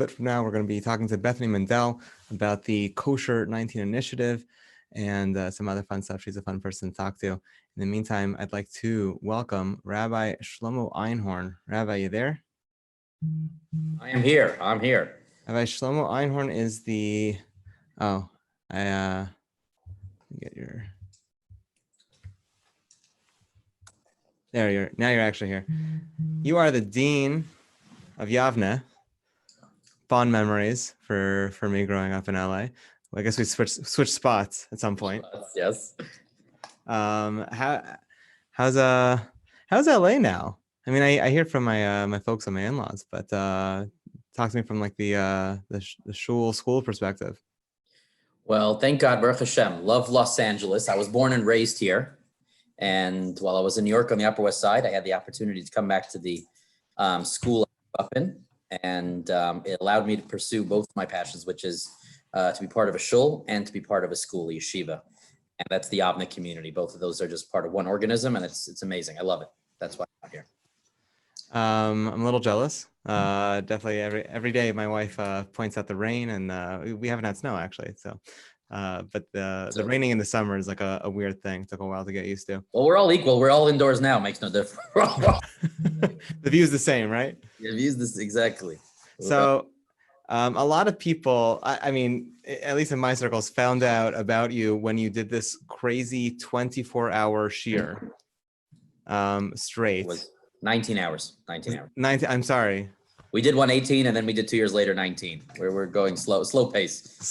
bit from now, we're going to be talking to Bethany Mandel about the Kosher 19 initiative and some other fun stuff. She's a fun person to talk to. In the meantime, I'd like to welcome Rabbi Shlomo Einhorn. Rabbi, you there? I am here. I'm here. Rabbi Shlomo Einhorn is the, get your, now you're actually here. You are the Dean of Yavneh. Fond memories for me growing up in LA. Well, I guess we switched spots at some point. Yes. How's LA now? I mean, I hear from my folks and my in-laws, but talk to me from like the shul school perspective. Well, thank God, Baruch Hashem. Love Los Angeles. I was born and raised here, and while I was in New York on the Upper West Side, I had the opportunity to come back to the school I grew up in, and it allowed me to pursue both my passions, which is to be part of a shul and to be part of a school, a yeshiva, and that's the Yavneh community. Both of those are just part of one organism, and it's amazing. I love it. That's why I'm here. I'm a little jealous. Definitely every day my wife points out the rain, and we haven't had snow actually. So, but the raining in the summer is like a weird thing. It took a while to get used to. Well, we're all equal. We're all indoors now. Makes no difference. The view's the same, right? The view's this exactly. So, a lot of people, I mean, at least in my circles, found out about you when you did this crazy 24-hour shiur straight. It was 19 hours. 19 hours. 19. I'm sorry. We did 118, and then we did 2 years later 19. Where we're going slow pace.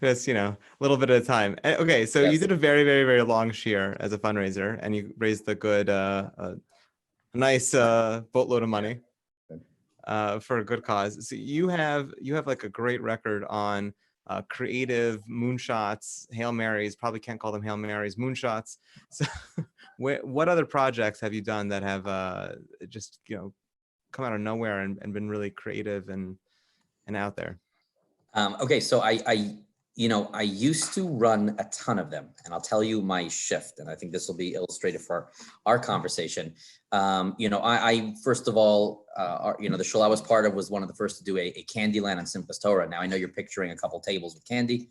That's a little bit at a time. Okay, so yes. You did a very, very, very long shiur as a fundraiser, and you raised a good, a nice boatload of money for a good cause. So you have like a great record on creative moonshots, Hail Marys. Probably can't call them Hail Marys, moonshots. So, what other projects have you done that have just come out of nowhere and been really creative and out there? Okay, so I used to run a ton of them, and I'll tell you my shift, and I think this will be illustrative for our conversation. I first of all, the shul I was part of was one of the first to do a Candyland on Simchas Torah. Now I know you're picturing a couple tables with candy,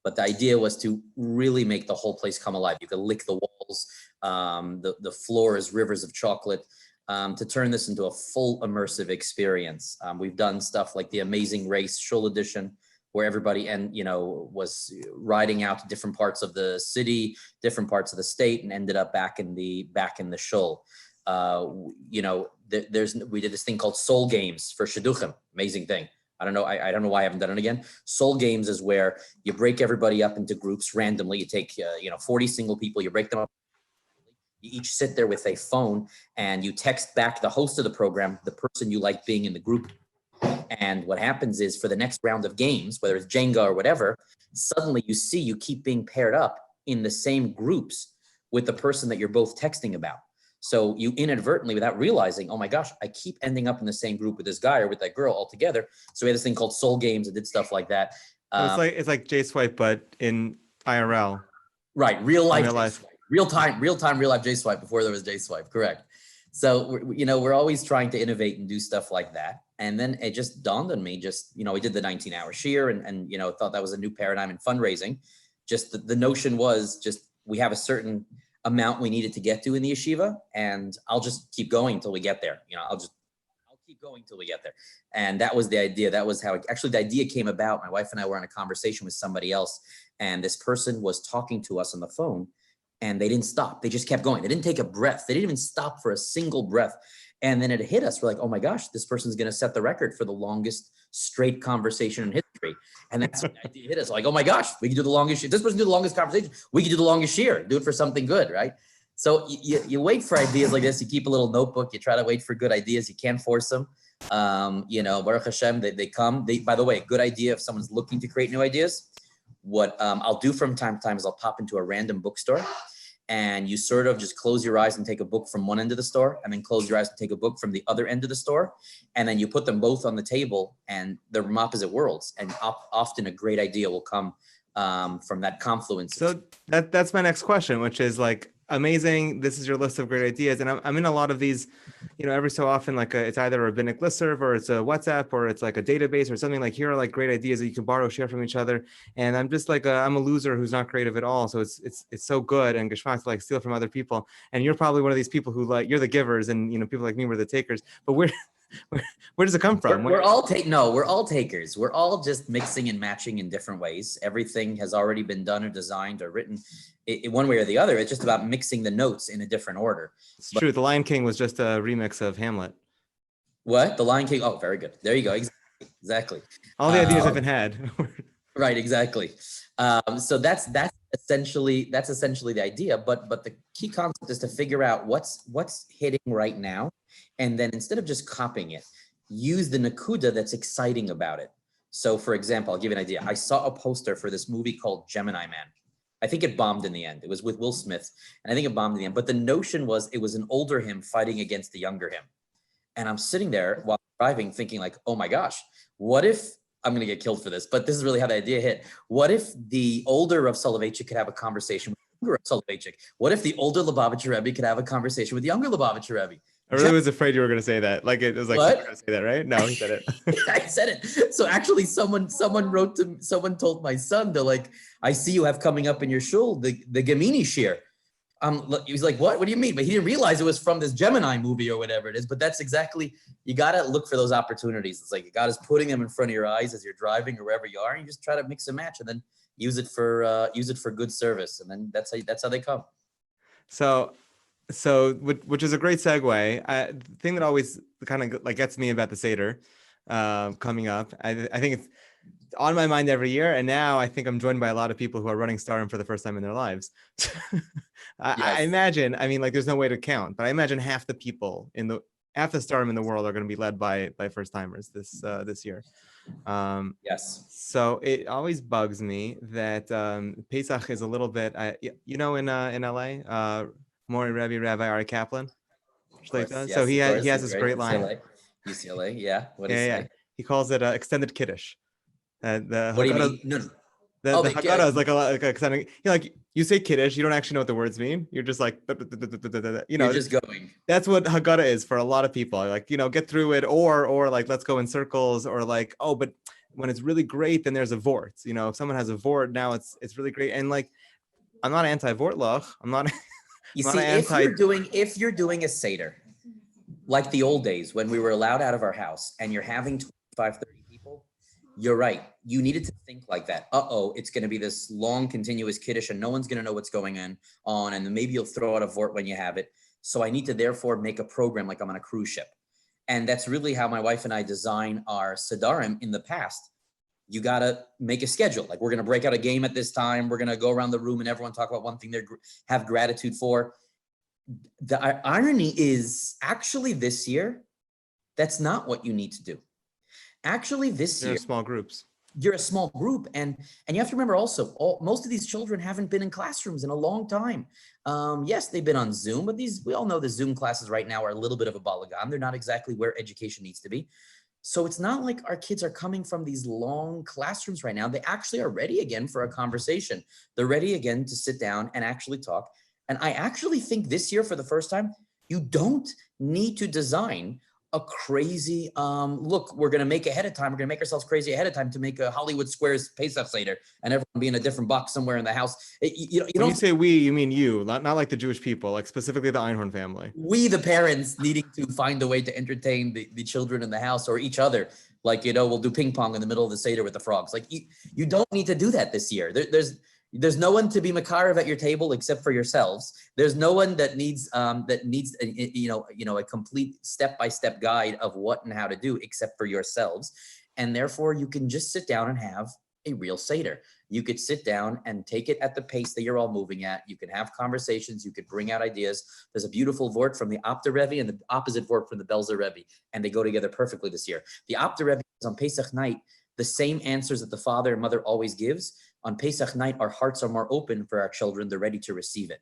but the idea was to really make the whole place come alive. You could lick the walls, the floor is rivers of chocolate. To turn this into a full immersive experience. We've done stuff like the Amazing Race Shul Edition, where everybody was riding out to different parts of the city, different parts of the state, and ended up back in the shul. We did this thing called Soul Games for Shidduchim. Amazing thing. I don't know why I haven't done it again. Soul Games is where you break everybody up into groups randomly. You take 40 single people, you break them up. You each sit there with a phone and you text back the host of the program, the person you like being in the group. And what happens is for the next round of games, whether it's Jenga or whatever, suddenly you keep being paired up in the same groups with the person that you're both texting about. So you inadvertently, without realizing, oh my gosh, I keep ending up in the same group with this guy or with that girl all together. So we had this thing called Soul Games and did stuff like that. It's like J-Swipe, but in IRL. Right, real life. Real time, real life J-Swipe before there was J-Swipe, correct. So, we're always trying to innovate and do stuff like that. And then it just dawned on me, we did the 19-hour shiur and thought that was a new paradigm in fundraising. Just the notion was we have a certain amount we needed to get to in the yeshiva, and I'll just keep going until we get there. I'll keep going till we get there. And that was the idea. That was how the idea came about. My wife and I were on a conversation with somebody else, and this person was talking to us on the phone. And they didn't stop. They just kept going. They didn't take a breath. They didn't even stop for a single breath. And then it hit us. We're like, oh my gosh, this person's going to set the record for the longest straight conversation in history. And that's when the idea hit us. Like, oh my gosh, we can do the longest shiur. This person do the longest conversation. We can do the longest shiur. Do it for something good, right? So you wait for ideas like this. You keep a little notebook. You try to wait for good ideas. You can't force them. Baruch Hashem, they come. By the way, good idea if someone's looking to create new ideas. What I'll do from time to time is I'll pop into a random bookstore and you sort of just close your eyes and take a book from one end of the store and then close your eyes and take a book from the other end of the store. And then you put them both on the table and they're from opposite worlds. And often a great idea will come from that confluence. So that's my next question, which is like, amazing. This is your list of great ideas. And I'm in a lot of these, every so often, like it's either a rabbinic listserv or it's a WhatsApp or it's like a database or something. Like, here are like great ideas that you can borrow, share from each other. And I'm just like, I'm a loser who's not creative at all. So it's so good and geschmack to like steal from other people. And you're probably one of these people who like, you're the givers, and people like me were the takers. But where does it come from? We're all takers. We're all just mixing and matching in different ways. Everything has already been done or designed or written one way or the other. It's just about mixing the notes in a different order. It's true. The Lion King was just a remix of Hamlet. What? The Lion King? Oh, very good. There you go. Exactly. All the ideas have been had. Right. Exactly. So that's essentially the idea. But the key concept is to figure out what's hitting right now. And then instead of just copying it, use the nakuda that's exciting about it. So for example, I'll give you an idea. I saw a poster for this movie called Gemini Man. I think it bombed in the end. It was with Will Smith, and I think it bombed in the end. But the notion was it was an older him fighting against the younger him. And I'm sitting there while driving thinking like, oh my gosh, what if I'm going to get killed for this, but this is really how the idea hit. What if the older Rav Soloveitchik could have a conversation with the younger Rav Soloveitchik? What if the older Lubavitcher Rebbe could have a conversation with the younger Lubavitcher Rebbe? I really was afraid you were going to say that. Like, it was like, what? You were going to say that, right? No, he said it. I said it. So actually someone told my son, they're like, I see you have coming up in your shul, the Gemini shear. He was like, what do you mean? But he didn't realize it was from this Gemini movie or whatever it is. But that's exactly, you got to look for those opportunities. It's like God is putting them in front of your eyes as you're driving or wherever you are. And you just try to mix and match and then use it for good service. And then that's how they come. So, which is a great segue. The thing that always kind of like gets me about the seder coming up, I think it's on my mind every year, and now I think I'm joined by a lot of people who are running Starim for the first time in their lives. I imagine, I mean, like, there's no way to count, but I imagine half the Starim in the world are going to be led by first timers this year. Yes. So it always bugs me that Pesach is a little bit, in LA. Maury Rabbi Ari Kaplan. Yes, so he has this great line. UCLA, yeah. What do you say? He calls it extended Kiddush. What do you mean? No. The Haggadah is like extended. You say Kiddush, you don't actually know what the words mean. You're just like, You're just going. That's what Haggadah is for a lot of people. Like, get through it, or like, let's go in circles, or like, oh, but when it's really great, then there's a vort. If someone has a vort, now it's really great. And like, I'm not anti-vortlach. I'm not. You see, if you're doing a seder, like the old days when we were allowed out of our house and you're having 25, 30 people, you're right. You needed to think like that. It's going to be this long, continuous kiddush and no one's going to know what's going on. And then maybe you'll throw out a vort when you have it. So I need to therefore make a program like I'm on a cruise ship. And that's really how my wife and I design our sedarim in the past. You got to make a schedule. Like, we're going to break out a game at this time. We're going to go around the room and everyone talk about one thing they have gratitude for. The irony is actually this year, that's not what you need to do. Actually this year, small groups. You're a small group. And you have to remember also, most of these children haven't been in classrooms in a long time. Yes, they've been on Zoom, but we all know the Zoom classes right now are a little bit of a balagan. They're not exactly where education needs to be. So it's not like our kids are coming from these long classrooms right now. They actually are ready again for a conversation. They're ready again to sit down and actually talk. And I actually think this year, for the first time, you don't need to design a crazy, look, we're going to make ahead of time. We're going to make ourselves crazy ahead of time to make a Hollywood Squares Pesach Seder and everyone be in a different box somewhere in the house. When you say we, you mean you, not like the Jewish people, like specifically the Einhorn family. We, the parents, needing to find a way to entertain the children in the house or each other. Like, we'll do ping pong in the middle of the Seder with the frogs. Like, you don't need to do that this year. There's no one to be Makarev at your table except for yourselves. There's no one that needs a complete step-by-step guide of what and how to do except for yourselves. And therefore you can just sit down and have a real Seder. You could sit down and take it at the pace that you're all moving at. You can have conversations. You could bring out ideas. There's a beautiful vort from the Opta Rebbe and the opposite vort from the Belzer Rebbe, and they go together perfectly this year. The Opta Rebbe is on Pesach night, the same answers that the father and mother always gives. On Pesach night, our hearts are more open for our children. They're ready to receive it.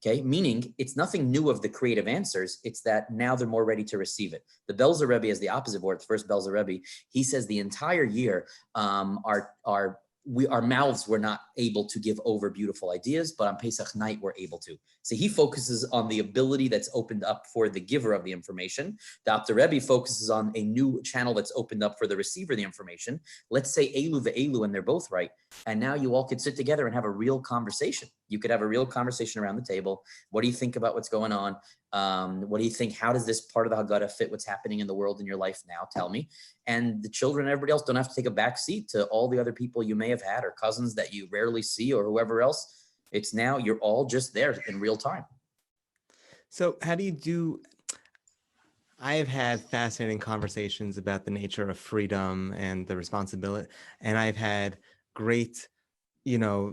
Okay, meaning it's nothing new of the creative answers. It's that now they're more ready to receive it. The Belzer Rebbe is the opposite word. The first Belzer Rebbe, he says the entire year, our our mouths were not able to give over beautiful ideas, but on Pesach night, we're able to. So he focuses on the ability that's opened up for the giver of the information. Dr. Rebbe focuses on a new channel that's opened up for the receiver of the information. Let's say Elu ve'elu, and they're both right. And now you all could sit together and have a real conversation. You could have a real conversation around the table. What do you think about what's going on? What do you think? How does this part of the Haggadah fit what's happening in the world in your life now? Tell me. And the children and everybody else don't have to take a back seat to all the other people you may have had or cousins that you rarely see or whoever else. It's now you're all just there in real time. So how do you do? I have had fascinating conversations about the nature of freedom and the responsibility, and I've had great,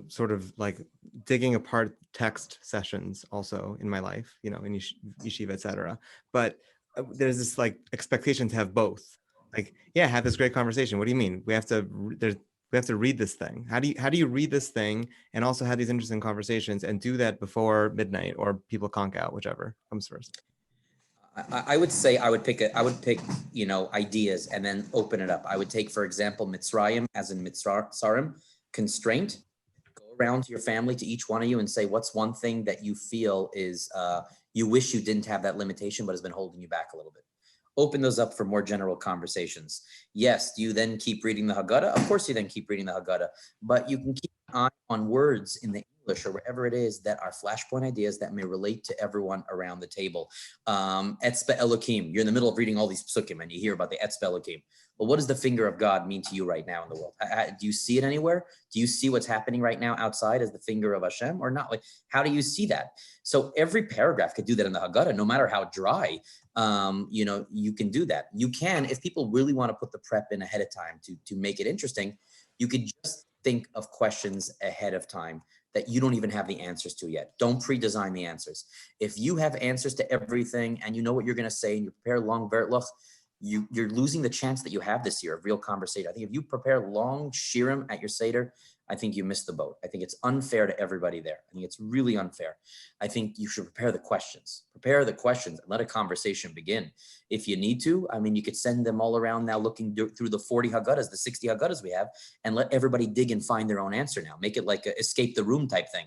sort of like digging apart text sessions also in my life, in yeshiva, etc. But there's this like expectation to have both. Like, yeah, have this great conversation. What do you mean? We have to read this thing. How do you read this thing and also have these interesting conversations and do that before midnight or people conk out, whichever comes first? I would say I would pick ideas and then open it up. I would take, for example, Mitzrayim as in Mitzrayim, constraint. Go around to your family, to each one of you, and say, what's one thing that you feel is you wish you didn't have that limitation, but has been holding you back a little bit. Open those up for more general conversations. Yes, do you then keep reading the Haggadah? Of course you then keep reading the Haggadah, but you can keep an eye on words in the English or wherever it is that are flashpoint ideas that may relate to everyone around the table. Etzbe Elokim, you're in the middle of reading all these psukim and you hear about the Etzbe Elokim. Well, what does the finger of God mean to you right now in the world? Do you see it anywhere? Do you see what's happening right now outside as the finger of Hashem or not? Like, how do you see that? So every paragraph could do that in the Haggadah, no matter how dry. You can do that. You can, if people really want to put the prep in ahead of time to make it interesting, you could just think of questions ahead of time that you don't even have the answers to yet. Don't pre-design the answers. If you have answers to everything and you know what you're going to say and you prepare long vertloch, you're losing the chance that you have this year of real conversation. I think if you prepare long shirim at your seder, I think you missed the boat. I think it's unfair to everybody there. I think it's really unfair. I think you should prepare the questions. Prepare the questions and let a conversation begin. If you need to, I mean, you could send them all around now looking through the 40 Haggadahs, the 60 Haggadahs we have, and let everybody dig and find their own answer now. Make it like a escape the room type thing.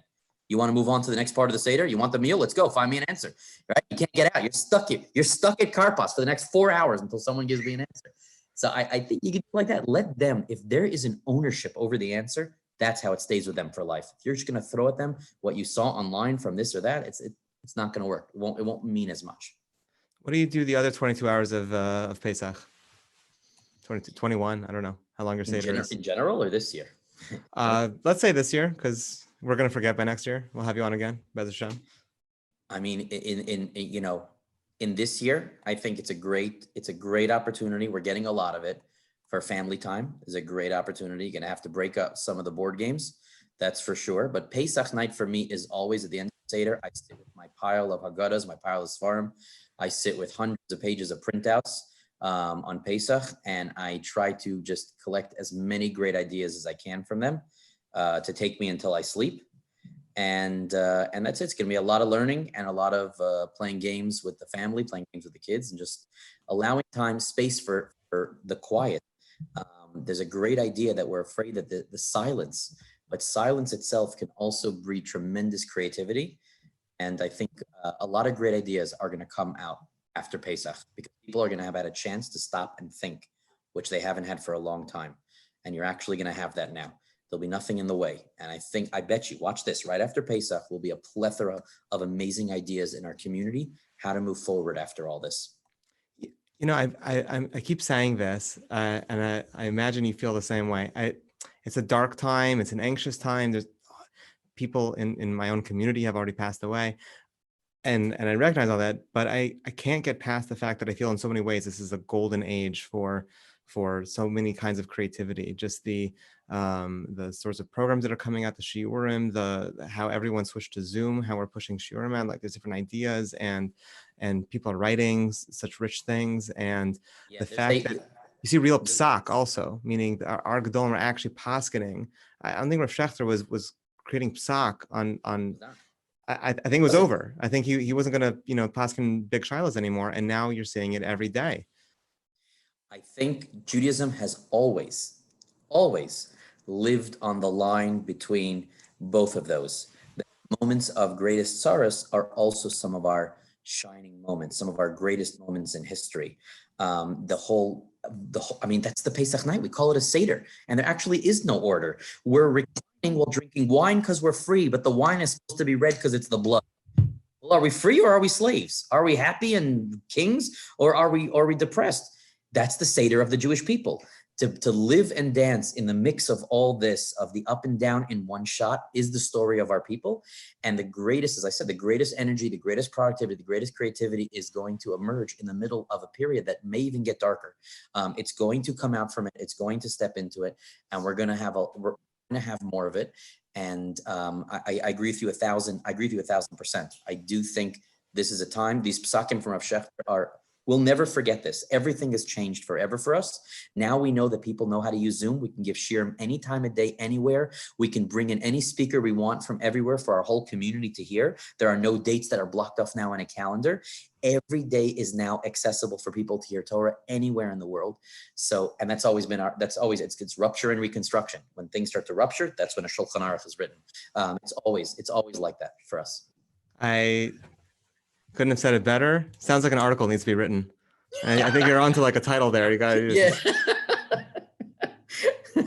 You want to move on to the next part of the Seder? You want the meal? Let's go. Find me an answer. Right? You can't get out. You're stuck here. You're stuck at Karpas for the next 4 hours until someone gives me an answer. So I think you can do like that. Let them, if there is an ownership over the answer, that's how it stays with them for life. If you're just going to throw at them what you saw online from this or that, it's not going to work. It won't mean as much. What do you do the other 22 hours of Pesach? 22, 21, I don't know how long your Seder is. In general or this year? Let's say this year, because we're going to forget by next year. We'll have you on again, Bez Hashem. I mean, in this year, I think it's a great opportunity. We're getting a lot of it for family time. Is a great opportunity. You're going to have to break up some of the board games. That's for sure. But Pesach night for me is always at the end of the Seder. I sit with my pile of Haggadahs, my pile of Sfarim. I sit with hundreds of pages of printouts on Pesach, and I try to just collect as many great ideas as I can from them to take me until I sleep. And that's it. It's going to be a lot of learning and a lot of playing games with the family, playing games with the kids, and just allowing time, space for the quiet. There's a great idea that we're afraid that the silence, but silence itself can also breed tremendous creativity. And I think a lot of great ideas are going to come out after Pesach because people are going to have had a chance to stop and think, which they haven't had for a long time. And you're actually going to have that now. There'll be nothing in the way. And I bet you, watch this, right after Pesach will be a plethora of amazing ideas in our community, how to move forward after all this. I keep saying this, and I imagine you feel the same way. It's a dark time. It's an anxious time. There's people in my own community have already passed away. And I recognize all that, but I can't get past the fact that I feel in so many ways this is a golden age for so many kinds of creativity. Just the sorts of programs that are coming out, the shiurim, how everyone switched to Zoom, how we're pushing shiurim out, like there's different ideas and people are writing such rich things, and the fact that you see real psak also, meaning our gedolim are actually paskening. I don't think Rav Shechter was creating psak on. I think it was over. I think he wasn't going to paskin big shilas anymore, and now you're seeing it every day. I think Judaism has always lived on the line between both of those. The moments of greatest sorrows are also some of our shining moments, some of our greatest moments in history. I mean, that's the Pesach night. We call it a seder, and there actually is no order. We're reclining while drinking wine because we're free, but the wine is supposed to be red because it's the blood. Well, are we free or are we slaves? Are we happy and kings, or are we depressed? That's the seder of the Jewish people. To live and dance in the mix of all this, of the up and down in one shot, is the story of our people. And the greatest, as I said, the greatest energy, the greatest productivity, the greatest creativity is going to emerge in the middle of a period that may even get darker. It's going to come out from it. It's going to step into it, and we're going to have more of it. And I agree with you 1,000. I agree with you 1,000%. I do think this is a time. These psakim from Rav Shechter are. We'll never forget this. Everything has changed forever for us. Now we know that people know how to use Zoom. We can give shiurim any time of day, anywhere. We can bring in any speaker we want from everywhere for our whole community to hear. There are no dates that are blocked off now in a calendar. Every day is now accessible for people to hear Torah anywhere in the world. So, and that's always been it's rupture and reconstruction. When things start to rupture, that's when a Shulchan Aruch is written. It's always like that for us. I couldn't have said it better. Sounds like an article needs to be written. I think you're onto like a title there. You got to Yeah.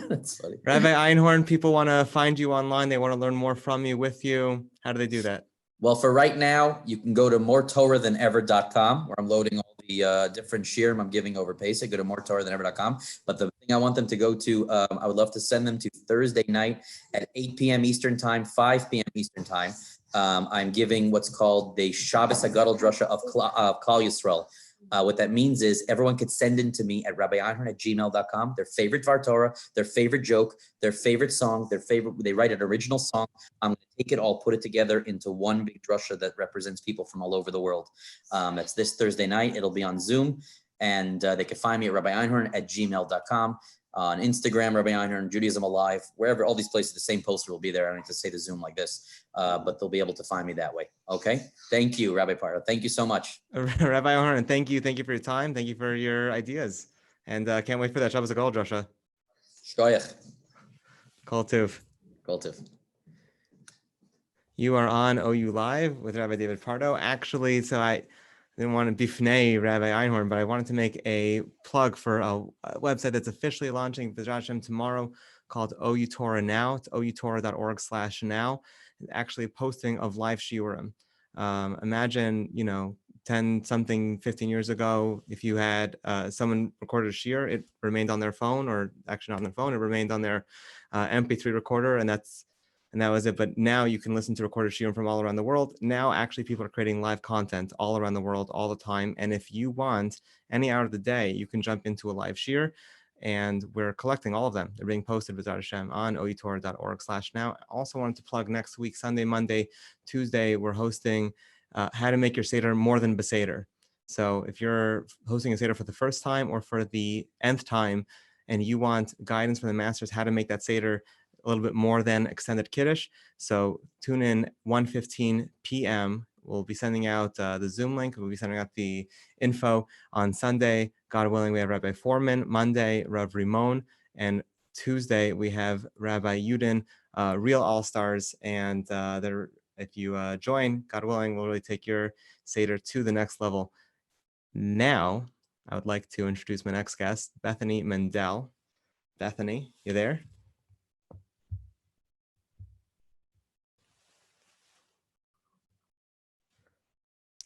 That's funny. Rabbi Einhorn, people want to find you online. They want to learn more from you, with you. How do they do that? Well, for right now, you can go to moretorah.com, where I'm loading all the different shiurim I'm giving over Pesach. Go to moretorah.com. But the thing I want them to go to, I would love to send them to Thursday night at 8 p.m. Eastern Time, 5 p.m. Eastern Time. I'm giving what's called the Shabbos Hagadol Drasha of Klal Yisrael. What that means is everyone could send in to me at rabbieinhorn@gmail.com their favorite Dvar Torah, their favorite joke, their favorite song, they write an original song. I'm going to take it all, put it together into one big drasha that represents people from all over the world. That's this Thursday night. It'll be on Zoom, and they can find me at rabbieinhorn@gmail.com. On Instagram, Rabbi Einhorn, Judaism Alive, wherever, all these places, the same poster will be there. I don't need to say the Zoom like this, but they'll be able to find me that way. Okay. Thank you, Rabbi Pardo. Thank you so much. Rabbi Einhorn, thank you. Thank you for your time. Thank you for your ideas. And can't wait for that Shabbos Hagadol Drasha. Shkoyach. Kol Tuv. Kol Tuv. You are on OU Live with Rabbi David Pardo. Actually, so I didn't want to bifnei Rabbi Einhorn, but I wanted to make a plug for a website that's officially launching B'ezras Hashem tomorrow called OU Torah Now. It's outorah.org/now. It's actually a posting of live shiurim. Imagine, 15 years ago, if you had someone recorded a shiur, it remained on their phone, or actually not on their phone, it remained on their MP3 recorder, and that was it. But now you can listen to recorded shiurim from all around the world. Now, actually, people are creating live content all around the world, all the time. And if you want, any hour of the day, you can jump into a live shiur, and we're collecting all of them. They're being posted with Hashem on outorah.org/now. I also wanted to plug next week, Sunday, Monday, Tuesday, we're hosting How to Make Your Seder More Than Beseder. So if you're hosting a Seder for the first time or for the nth time, and you want guidance from the masters how to make that Seder a little bit more than extended Kiddush, so tune in 1:15 p.m. We'll be sending out the Zoom link. We'll be sending out the info on Sunday. God willing, we have Rabbi Foreman. Monday, Rav Rimon. And Tuesday, we have Rabbi Yudin, real all-stars. And if you join, God willing, we'll really take your Seder to the next level. Now, I would like to introduce my next guest, Bethany Mandel. Bethany, you there?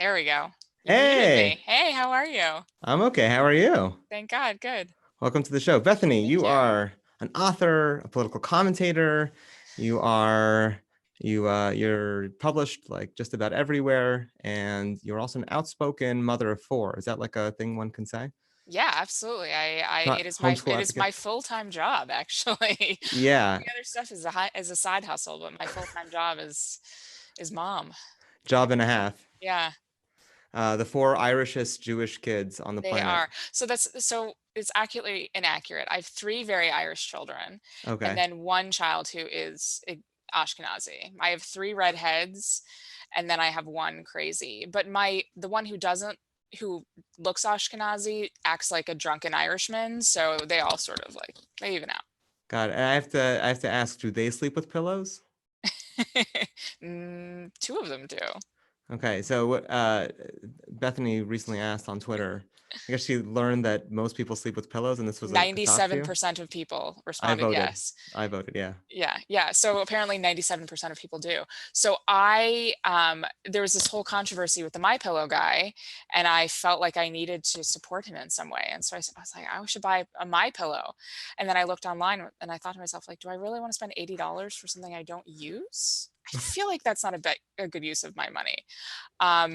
There we go. You muted me. Hey, how are you? I'm okay. How are you? Thank God. Good. Welcome to the show. Bethany, Thank you you. are an author, a political commentator. You're published like just about everywhere, and you're also an outspoken mother of four. Is that like a thing one can say? Yeah, absolutely. Not it is homeschool my advocate? full-time job, actually. Yeah, The other stuff is a side hustle, but my full-time job is mom. job and a half. Yeah, The four Irishest Jewish kids on the they planet. are. So it's accurately inaccurate. I have 3 very Irish children, Okay. and then 1 child who is Ashkenazi. I have 3 redheads, and then I have 1 crazy. But the one who looks Ashkenazi acts like a drunken Irishman, so they all sort of they even out. God, and I have to ask, do they sleep with pillows? Two of them do. Okay, so Bethany recently asked on Twitter. I guess she learned that most people sleep with pillows, and this was a shock to you. 97% of people I responded voted. yes. I voted, yeah. Yeah. So apparently 97% of people do. So there was this whole controversy with the My Pillow guy, and I felt like I needed to support him in some way. And so I was like, I should buy a My Pillow. And then I looked online and I thought to myself, like, do I really want to spend $80 for something I don't use? I feel like that's not a good use of my money.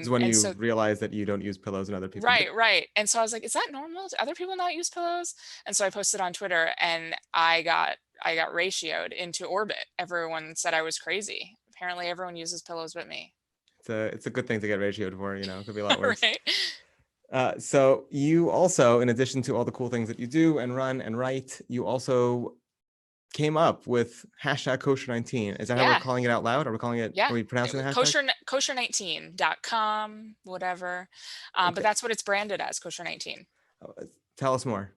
Is when and you so realize that you don't use pillows and other people do. Right. And so I was like, is that normal? Do other people not use pillows? And so I posted on Twitter, and I got ratioed into orbit. Everyone said I was crazy. Apparently everyone uses pillows but me. It's a good thing to get ratioed for, you know, it could be a lot worse. Right. So you also, in addition to all the cool things that you do and run and write, you also came up with hashtag kosher19. Is that how we're calling it out loud? Are we calling it, Yeah. are we pronouncing the hashtag? Kosher19.com, whatever. Okay. But that's what it's branded as, kosher19. Tell us more.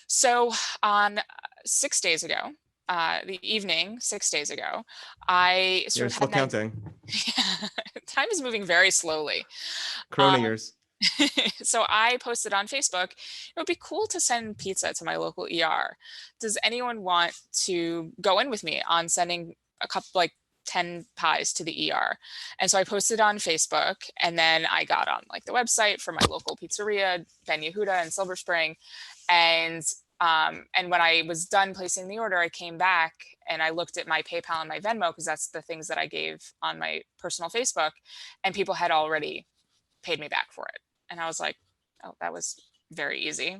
So on 6 days ago, the evening, 6 days ago, I You're still counting. Yeah, time is moving very slowly. Corona years. So I posted on Facebook, it would be cool to send pizza to my local ER. Does anyone want to go in with me on sending a couple, like 10 pies to the ER? And so I posted on Facebook, and then I got on like the website for my local pizzeria, Ben Yehuda in Silver Spring. And when I was done placing the order, I came back and I looked at my PayPal and my Venmo, because that's the things that I gave on my personal Facebook, and people had already paid me back for it. And I was like, oh, that was very easy.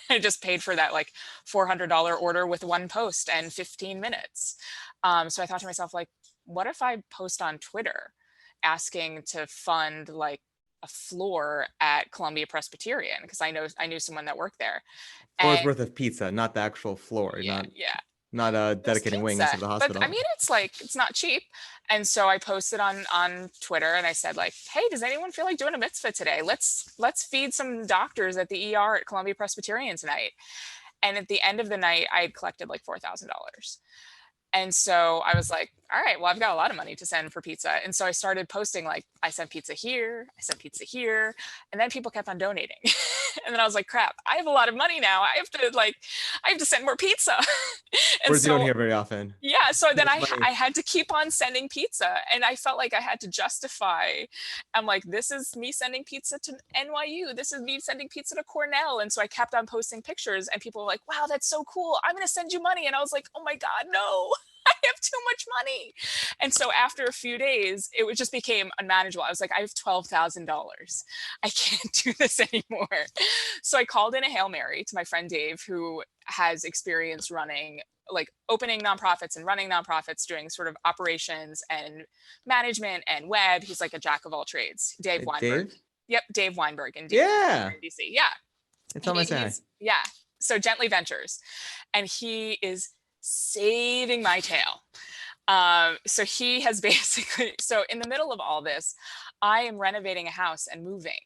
I just paid for that like $400 order with one post and 15 minutes. So I thought to myself, like, what if I post on Twitter asking to fund like a floor at Columbia Presbyterian, because I knew someone that worked there. Floor's worth of pizza, not the actual floor. Yeah. Not dedicating wings of the hospital. But I mean, it's not cheap. And so I posted on Twitter, and I said, like, hey, does anyone feel like doing a mitzvah today? Let's feed some doctors at the ER at Columbia Presbyterian tonight. And at the end of the night, I had collected like $4,000. And so I was like, all right, well, I've got a lot of money to send for pizza. And so I started posting, like, I sent pizza here, I sent pizza here. And then people kept on donating. And then I was like, crap, I have a lot of money now. I have to send more pizza. And words you don't hear very often. Yeah. So then I had to keep on sending pizza, and I felt like I had to justify. I'm like, this is me sending pizza to NYU. This is me sending pizza to Cornell. And so I kept on posting pictures, and people were like, wow, that's so cool. I'm going to send you money. And I was like, oh my God, no. I have too much money. And so after a few days, it just became unmanageable. I was like, I have $12,000. I can't do this anymore. So I called in a Hail Mary to my friend Dave, who has experience running, like, opening nonprofits and running nonprofits, doing sort of operations and management and web. He's like a jack of all trades. Dave Weinberg. Dave? Yep, Dave Weinberg in DC. Yeah. In DC. Yeah. It's on my side. Yeah. So Gently Ventures. And he is saving my tail. So he has basically, so in the middle of all this, I am renovating a house and moving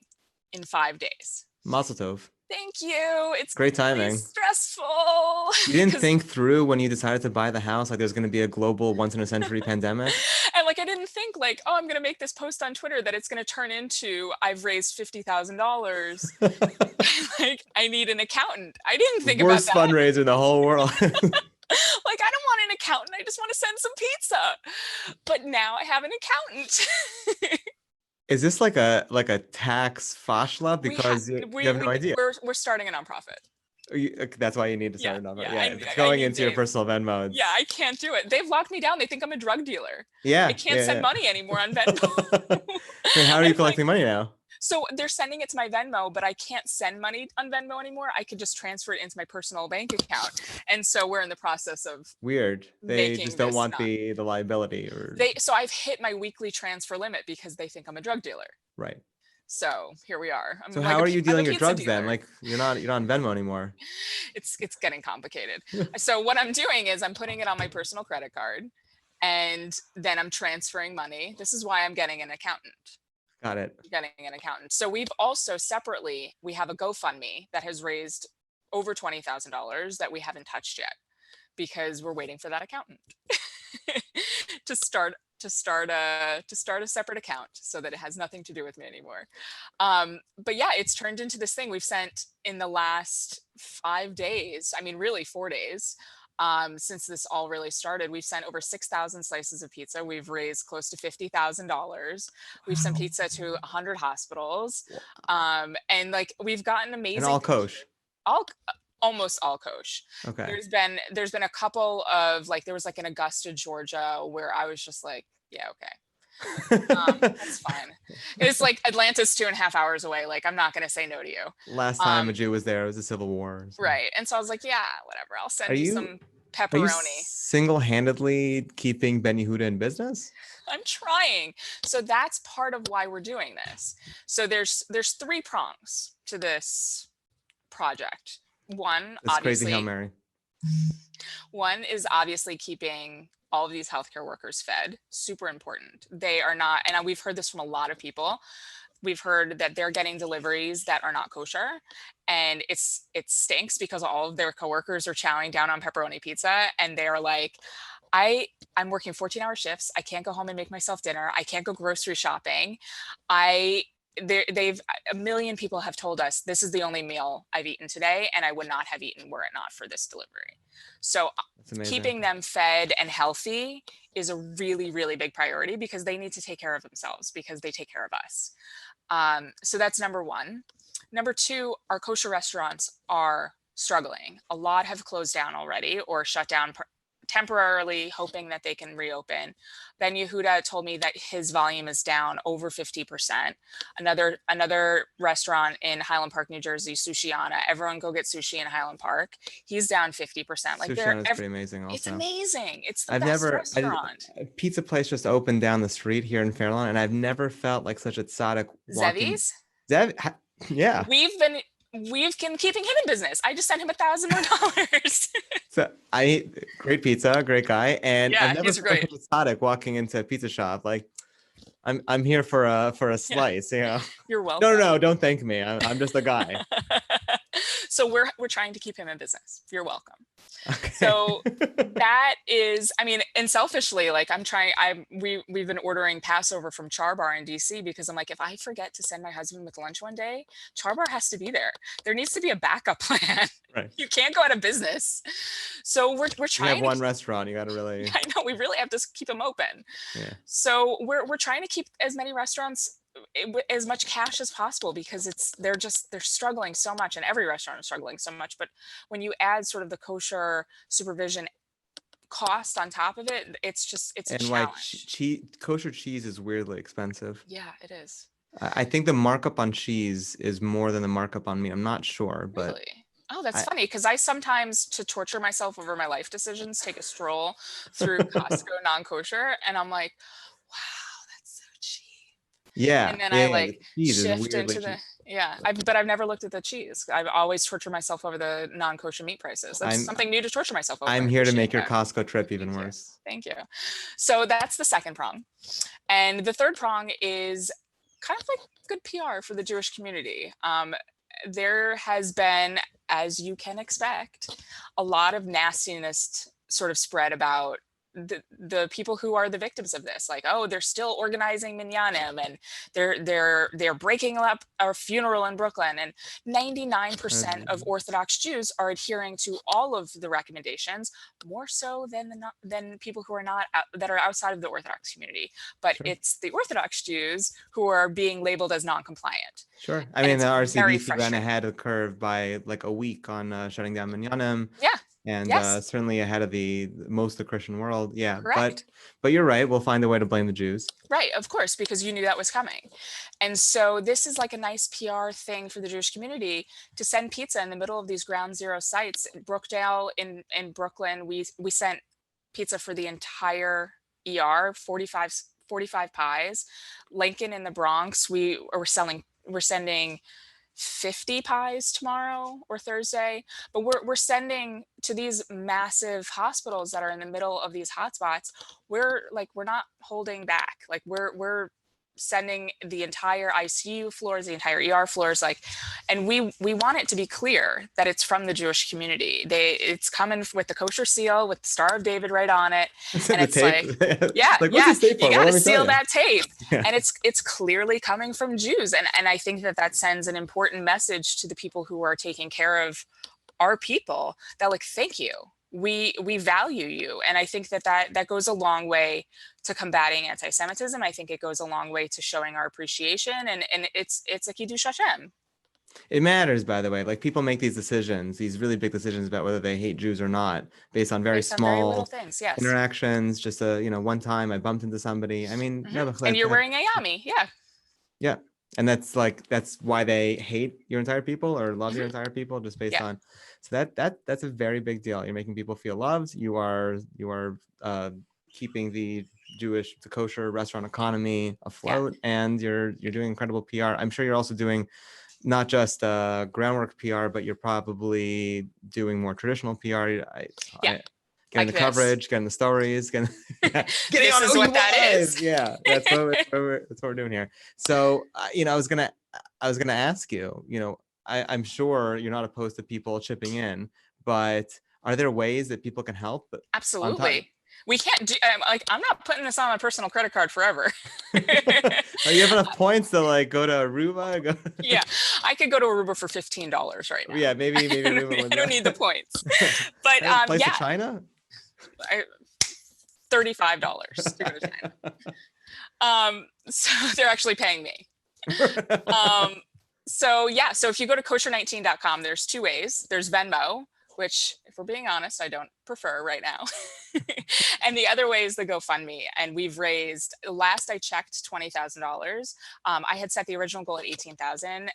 in 5 days. Mazel tov. Thank you. It's great timing. really stressful. You didn't think through when you decided to buy the house, like there's going to be a global once in a century pandemic? And like, I didn't think like, oh, I'm going to make this post on Twitter that it's going to turn into, I've raised $50,000. Like, I need an accountant. I didn't think about that. Worst fundraiser in the whole world. Like, I don't want an accountant. I just want to send some pizza. But now I have an accountant. Is this like a tax fashla? Because you have no idea. We're starting a nonprofit. That's why you need to start a nonprofit. Yeah, it's I going into your personal Venmo. Yeah, I can't do it. They've locked me down. They think I'm a drug dealer. Yeah. I can't send money anymore on Venmo. Wait, how are you collecting money now? So they're sending it to my Venmo, but I can't send money on Venmo anymore. I could just transfer it into my personal bank account. And so we're in the process of weird. They just don't want the liability or so I've hit my weekly transfer limit because they think I'm a drug dealer. Right. So here we are. So how are you dealing your drugs then? Like you're not on Venmo anymore. It's getting complicated. So what I'm doing is I'm putting it on my personal credit card, and then I'm transferring money. This is why I'm getting an accountant. Got it. Getting an accountant. So we've also separately, we have a GoFundMe that has raised over $20,000 that we haven't touched yet, because we're waiting for that accountant to start a separate account so that it has nothing to do with me anymore. But yeah, it's turned into this thing. We've sent in the last 5 days, I mean, really 4 days, since this all really started, we've sent over 6,000 slices of pizza. We've raised close to $50,000. We've sent pizza to 100 hospitals. And like, we've gotten amazing. And all kosher. Almost all kosher. Okay. There's been a couple of, like, there was like in Augusta, Georgia, where I was just like, yeah, okay. That's fine. It's like Atlanta's 2.5 hours away. Like, I'm not going to say no to you. Last time a Jew was there, it was a civil war. So. Right. And so I was like, yeah, whatever. I'll send you some pepperoni. Are you single-handedly keeping Ben Yehuda in business? I'm trying. So that's part of why we're doing this. So there's 3 prongs to this project. One, That's obviously, crazy Hail Mary. One is obviously keeping all of these healthcare workers fed. Super important. They are not, and we've heard this from a lot of people. We've heard that they're getting deliveries that are not kosher, and it stinks because all of their coworkers are chowing down on pepperoni pizza, and they are like, I'm working 14-hour shifts. I can't go home and make myself dinner. I can't go grocery shopping. A million people have told us this is the only meal I've eaten today, and I would not have eaten were it not for this delivery. So keeping them fed and healthy is a really, really big priority, because they need to take care of themselves, because they take care of us. So that's number one. Number two, our kosher restaurants are struggling. A lot have closed down already or shut down temporarily, hoping that they can reopen. Ben Yehuda told me that his volume is down over 50%. Another restaurant in Highland Park, New Jersey, Sushiana. Everyone go get sushi in Highland Park. He's down 50%. Like, Sushiana is pretty amazing. Also, it's amazing. It's the best restaurant. A pizza place just opened down the street here in Fairlawn, and I've never felt like such a tzaddik. Zevi's? Yeah. We've been keeping him in business. I just sent him $1,000 more. So great pizza, great guy, and yeah, I've never felt like a tzaddik walking into a pizza shop. Like, I'm here for a slice. You know. You're welcome. No, don't thank me. I'm just a guy. So we're trying to keep him in business. You're welcome. Okay. So that is, I mean, and selfishly, like, we've been ordering Passover from Char Bar in DC, because I'm like, if I forget to send my husband with lunch one day, Char Bar has to be there. There needs to be a backup plan. Right. You can't go out of business. So we're trying. You have one restaurant. You got to really. I know, we really have to keep them open. Yeah. So we're trying to keep as many restaurants as much cash as possible, because they're struggling so much, and every restaurant is struggling so much. But when you add sort of the kosher supervision cost on top of it, it's a challenge. Like kosher cheese is weirdly expensive. Yeah, it is. I think the markup on cheese is more than the markup on meat. I'm not sure, but really? Oh, that's funny, because I sometimes, to torture myself over my life decisions, take a stroll through Costco non-kosher, and I'm like, wow, that's so cheap. Yeah. And then I shift into but I've never looked at the cheese. I've always tortured myself over the non-kosher meat prices. That's something new to torture myself over. I'm here to make your Costco trip even worse. Thank you. So that's the second prong. And the third prong is kind of like good PR for the Jewish community. There has been, as you can expect, a lot of nastiness sort of spread about the people who are the victims of this. Like, oh, they're still organizing minyanim, and they're breaking up our funeral in Brooklyn. And 99% of Orthodox Jews are adhering to all of the recommendations, more so than people who are not that are outside of the Orthodox community. But it's the Orthodox Jews who are being labeled as non-compliant. Sure. I mean, the RCDC ran ahead of the curve by like a week on shutting down minyanim. Yeah. And certainly ahead of most of the Christian world. Yeah. Correct. But you're right. We'll find a way to blame the Jews. Right. Of course, because you knew that was coming. And so this is like a nice PR thing for the Jewish community to send pizza in the middle of these ground zero sites. Brookdale in Brooklyn, we sent pizza for the entire ER, 45 pies. Lincoln in the Bronx, we're sending 50 pies tomorrow or Thursday, but we're sending to these massive hospitals that are in the middle of these hotspots. We're not holding back. Like, we're sending the entire ICU floors, the entire ER floors, like, and we want it to be clear that it's from the Jewish community. It's coming with the kosher seal with the Star of David right on it. And it's tape. like, yeah, like, what's the tape you for? got Well, to let me tell seal you. that tape. Yeah. And it's clearly coming from Jews. And I think that sends an important message to the people who are taking care of our people, that like, thank you. We value you. And I think that goes a long way to combating anti-Semitism. I think it goes a long way to showing our appreciation, and it's a Kiddush Hashem. It matters, by the way. Like, people make these decisions, these really big decisions about whether they hate Jews or not, based on very small little things. Yes. interactions. Just one time I bumped into somebody. I mean, and you're wearing a yami. Yeah. Yeah. And that's why they hate your entire people or love your entire people, just based on. So that's a very big deal. You're making people feel loved. You are keeping the kosher restaurant economy afloat, and you're doing incredible PR. I'm sure you're also doing not just groundwork PR, but you're probably doing more traditional PR. Getting the coverage, getting the stories, getting this is what that is. Yeah, that's what we're doing here. So I was gonna ask you. I'm sure you're not opposed to people chipping in, but are there ways that people can help? Absolutely. We can't do, I'm not putting this on my personal credit card forever. Are you have enough points to go to Aruba? Yeah, I could go to Aruba for $15 right now. Yeah, maybe Aruba. I don't need the points. But place to China? $35 to go to China. So they're actually paying me. So if you go to kosher19.com, there's two ways. There's Venmo, which, if we're being honest, I don't prefer right now. And the other way is the GoFundMe. And we've raised, last I checked, $20,000. I had set the original goal at 18,000,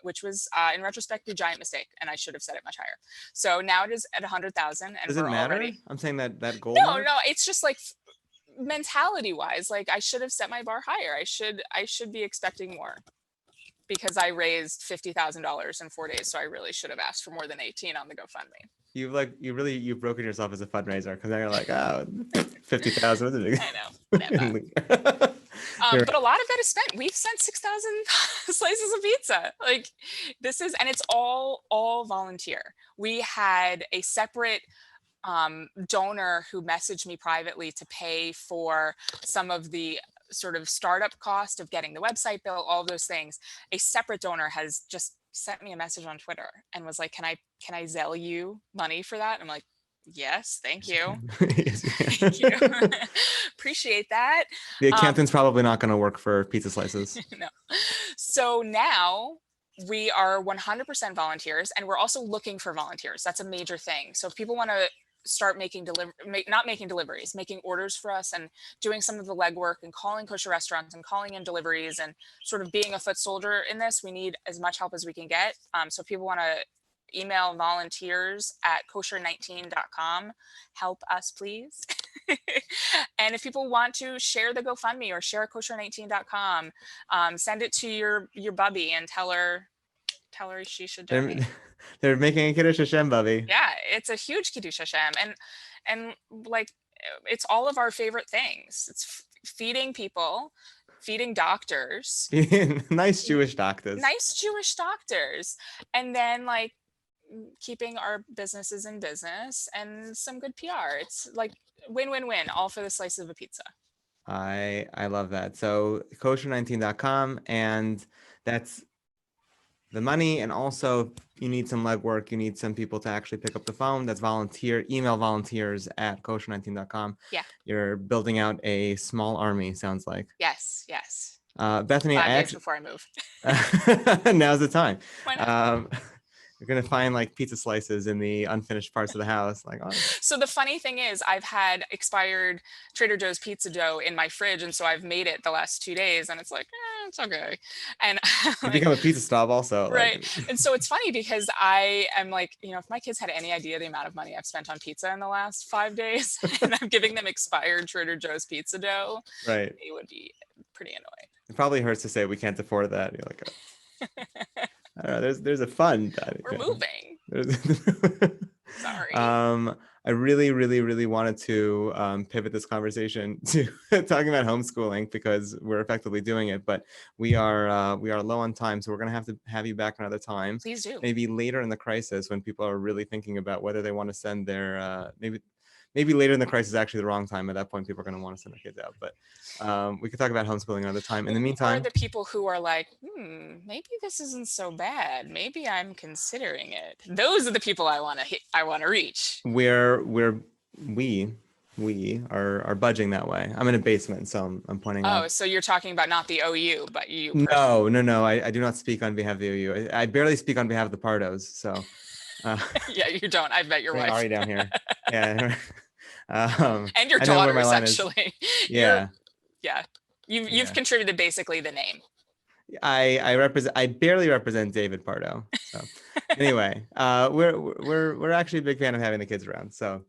which was, in retrospect, a giant mistake. And I should have set it much higher. So now it is at 100,000. Does it matter? I'm saying that goal. No, it's just like mentality wise, like I should have set my bar higher. I should be expecting more, because I raised $50,000 in 4 days. So I really should have asked for more than 18 on the GoFundMe. You've broken yourself as a fundraiser, because now you're like, 50,000. I know. But a lot of that is spent. We've sent 6,000 slices of pizza. Like, this is, and it's all volunteer. We had a separate donor who messaged me privately to pay for some of the sort of startup cost of getting the website built, all of those things. A separate donor has just sent me a message on Twitter and was like, can I Zelle you money for that? I'm like, yes, thank you. Thank you. Appreciate that. The accountant's probably not going to work for pizza slices. No. So now we are 100% volunteers, and we're also looking for volunteers. That's a major thing. So if people want to start making deliveries, making orders for us, and doing some of the legwork and calling kosher restaurants and calling in deliveries and sort of being a foot soldier in this, we need as much help as we can get. So if people want to email volunteers at kosher19.com, help us, please. And if people want to share the GoFundMe or share kosher19.com, send it to your bubby and tell her she should donate. They're making a Kiddush Hashem, Bubby. Yeah, it's a huge Kiddush Hashem. And like, it's all of our favorite things. It's feeding people, feeding doctors. Nice Jewish doctors. And then like keeping our businesses in business and some good PR. It's like win-win-win, all for the slice of a pizza. I love that. So kosher19.com, and that's the money. And also, you need some legwork. You need some people to actually pick up the phone. That's email volunteers at kosher19.com. Yeah. You're building out a small army, sounds like. Yes. Bethany, 5 days before I move. Now's the time. Why not? You're going to find like pizza slices in the unfinished parts of the house. Like, oh. So the funny thing is, I've had expired Trader Joe's pizza dough in my fridge. And so I've made it the last 2 days, and it's like, it's okay. And you become a pizza snob also. Right. Like. And so it's funny because I am like, if my kids had any idea the amount of money I've spent on pizza in the last 5 days, and I'm giving them expired Trader Joe's pizza dough, right, they would be pretty annoyed. It probably hurts to say we can't afford that. You're like, I don't know, there's a fund. We're moving. Sorry. I really, really, really wanted to pivot this conversation to talking about homeschooling because we're effectively doing it, but we are low on time, so we're going to have you back another time. Please do. Maybe later in the crisis when people are really thinking about whether they want to send their maybe later in the crisis is actually the wrong time. At that point, people are going to want to send their kids out. But we could talk about homeschooling another time. In the meantime, or the people who are like, maybe this isn't so bad. Maybe I'm considering it. Those are the people I want to hit. I want to reach. we are budging that way. I'm in a basement, so I'm pointing out. Oh, so you're talking about not the OU, but you. No. I do not speak on behalf of the OU. I barely speak on behalf of the Pardos. So. Yeah, you don't. I bet your wife. Ari down here. Yeah. And your daughters, actually. Yeah. Yeah. You've contributed basically the name. I barely represent David Pardo. So anyway, we're actually a big fan of having the kids around. So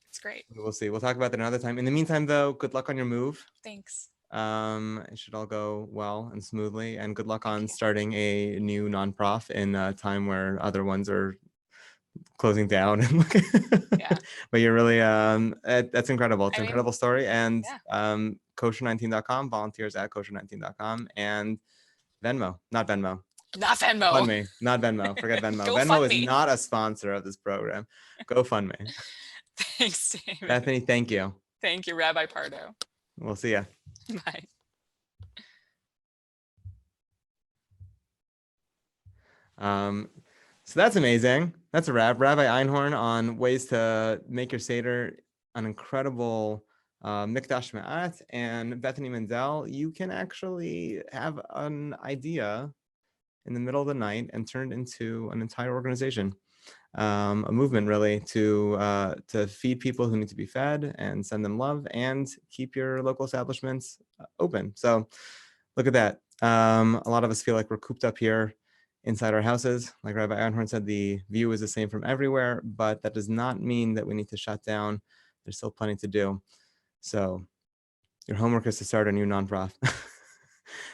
it's great. We'll see. We'll talk about that another time. In the meantime, though, good luck on your move. Thanks. It should all go well and smoothly, and good luck on starting a new nonprofit in a time where other ones are closing down. Yeah. But you're really that's incredible. It's an incredible story. And kosher19.com, volunteers at kosher19.com, and Venmo, not Venmo. Fund me, not Venmo. Forget Venmo. Venmo is not a sponsor of this program. GoFundMe. Thanks, David. Bethany, thank you. Thank you, Rabbi Pardo. We'll see ya. Bye. So that's amazing. That's a wrap. Rabbi Einhorn on ways to make your seder an incredible mikdash ma'at, and Bethany Mandel, you can actually have an idea in the middle of the night and turn it into an entire organization, a movement really to feed people who need to be fed and send them love and keep your local establishments open. So look at that. A lot of us feel like we're cooped up here inside our houses. Like Rabbi Einhorn said, the view is the same from everywhere, but that does not mean that we need to shut down. There's still plenty to do. So your homework is to start a new nonprofit.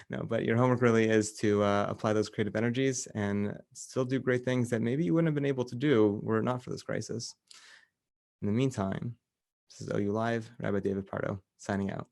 No, but your homework really is to apply those creative energies and still do great things that maybe you wouldn't have been able to do were it not for this crisis. In the meantime, this is OU Live, Rabbi David Pardo signing out.